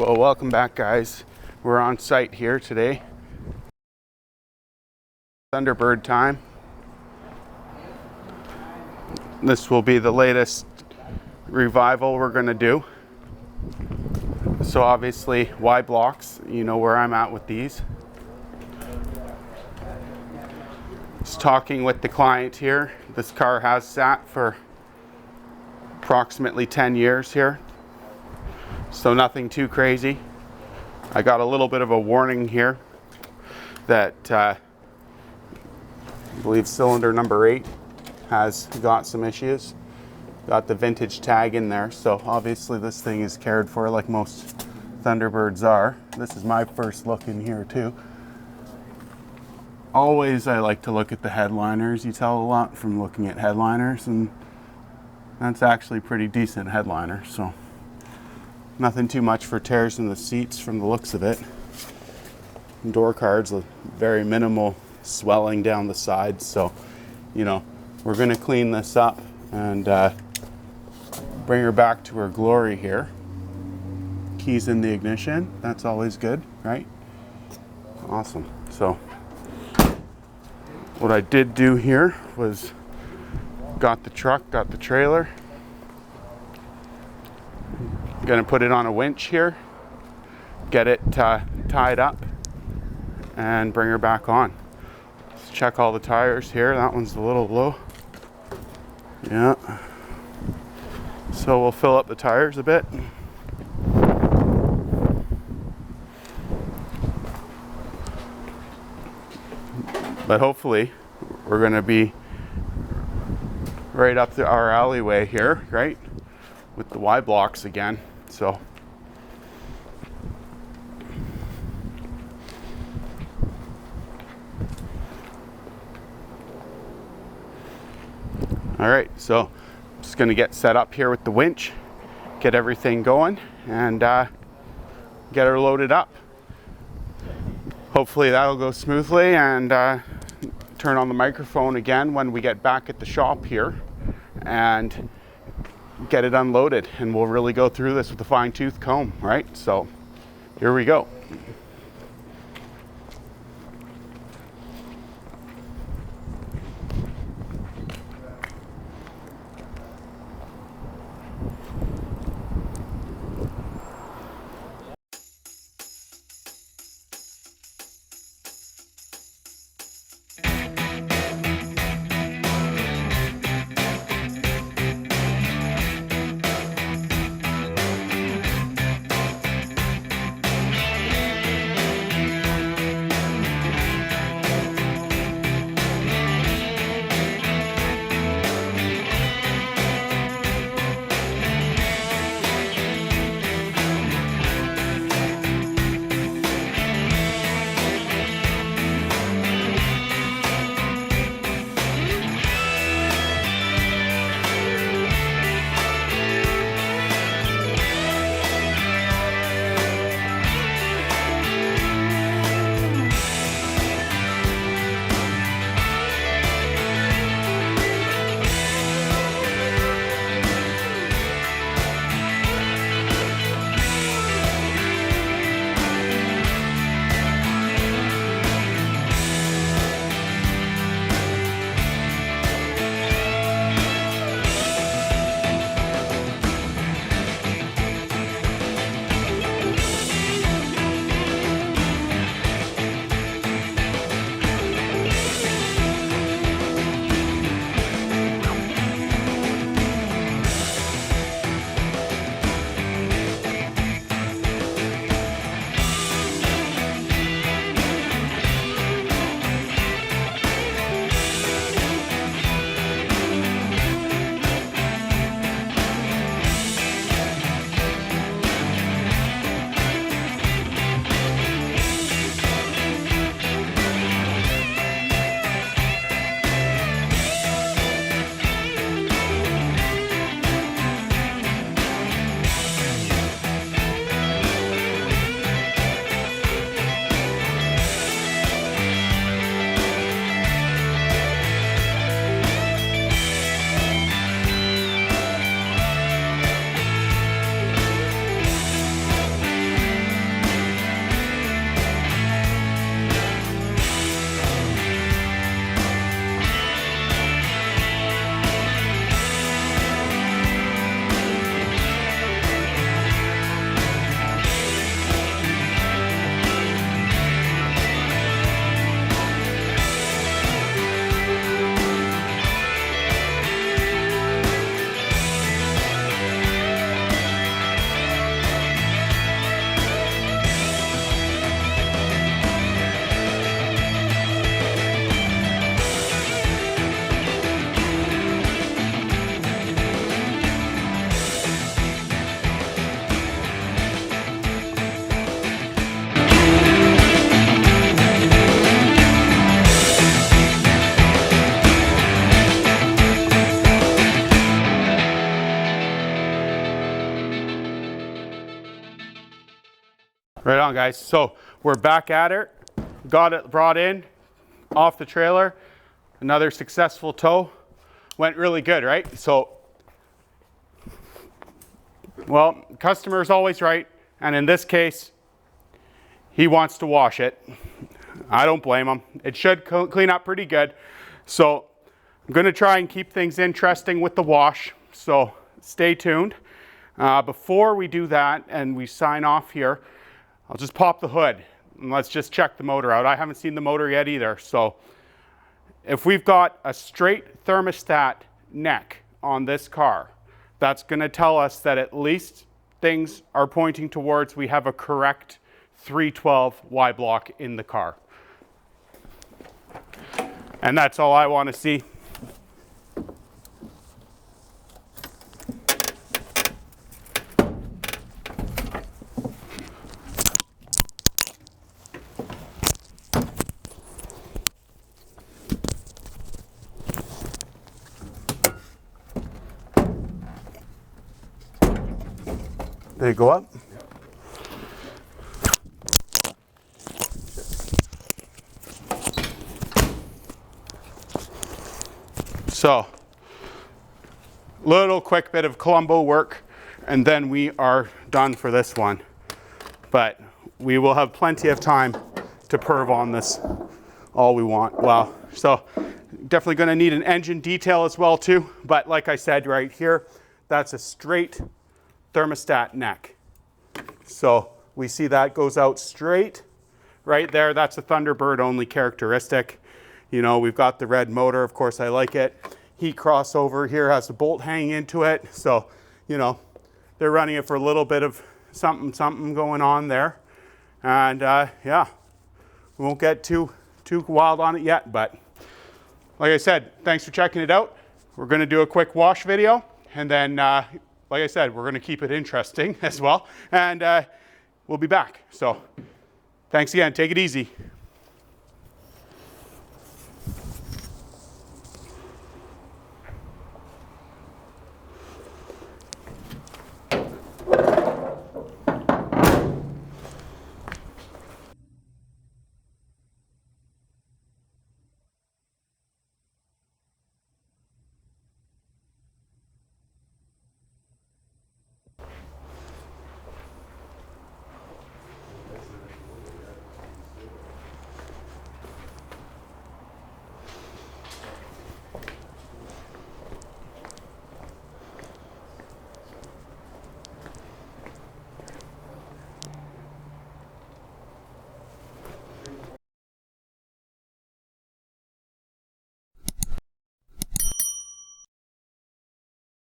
Well, welcome back, guys. We're on site here today. Thunderbird time. This will be the latest revival we're going to do. So obviously Y blocks, you know where I'm at with these. Just talking with the client here. This car has sat for approximately 10 years here. So nothing too crazy. I got a little bit of a warning here that I believe cylinder number 8 has got some issues. Got the vintage tag in there, so obviously this thing is cared for like most Thunderbirds are. This is my first look in here too. Always I like to look at the headliners. You tell a lot from looking at headliners, and that's actually pretty decent headliner, so nothing too much for tears in the seats from the looks of it. Door cards, very minimal swelling down the sides, so you know, we're going to clean this up and bring her back to her glory here. Keys in the ignition, that's always good, right? Awesome. So what I did do here was got the truck, got the trailer. Gonna put it on a winch here, get it tied up, and bring her back on. Let's check all the tires here. That one's a little low. Yeah. So we'll fill up the tires a bit. But hopefully we're gonna be right up our alleyway here, right? With the Y blocks again. So all right, so just going to get set up here with the winch, get everything going, and get her loaded up. Hopefully that'll go smoothly, and turn on the microphone again when we get back at the shop here and get it unloaded, and we'll really go through this with a fine-tooth comb, right? So here we go. Right on, guys. So we're back at it. Got it brought in off the trailer. Another successful tow. Went really good, right? So, well, customer's always right. And in this case, he wants to wash it. I don't blame him. It should clean up pretty good. So I'm going to try and keep things interesting with the wash. So stay tuned. Before we do that and we sign off here, I'll just pop the hood and let's just check the motor out. I haven't seen the motor yet either. So if we've got a straight thermostat neck on this car, that's going to tell us that at least things are pointing towards we have a correct 312 Y block in the car. And that's all I want to see. They go up. So, little quick bit of Columbo work, and then we are done for this one. But we will have plenty of time to perv on this all we want. Wow. So, definitely going to need an engine detail as well too. But like I said right here, that's a straight thermostat neck. So we see that goes out straight right there. That's a Thunderbird only characteristic. You know, we've got the red motor. Of course, I like it. Heat crossover here has a bolt hanging into it. So, you know, they're running it for a little bit of something going on there. And yeah, we won't get too wild on it yet. But like I said, thanks for checking it out. We're going to do a quick wash video. And then, like I said, we're going to keep it interesting as well. And we'll be back. So thanks again. Take it easy.